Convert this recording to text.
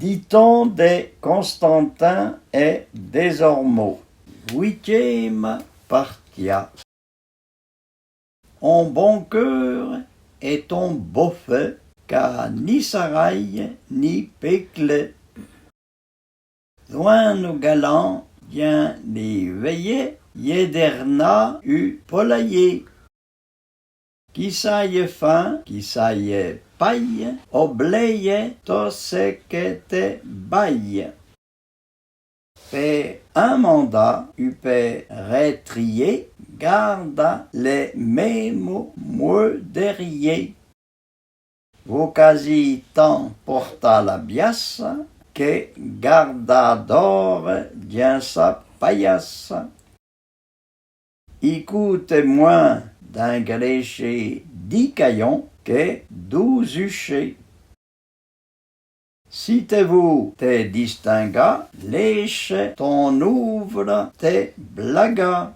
Dit-on des Constantins et des Ormeaux. 8e partia. En bon cœur et ton beau feu, car ni Saraille ni Péclé. Loin nos galants, bien les veillés, Yederna eut Polaillé. Qui saille fin, qui saille paille, obléye to ce qu'était baille. Fait un mandat, upé rétrier, garda les mêmes derrière. Vos quasi tant porta la biasse, que garda d'or bien sa paillasse. Écoutez moins d'un gléché 10 caillons que 12 huchés. Citez-vous tes distinguats, lèche ton ouvre tes blaguats.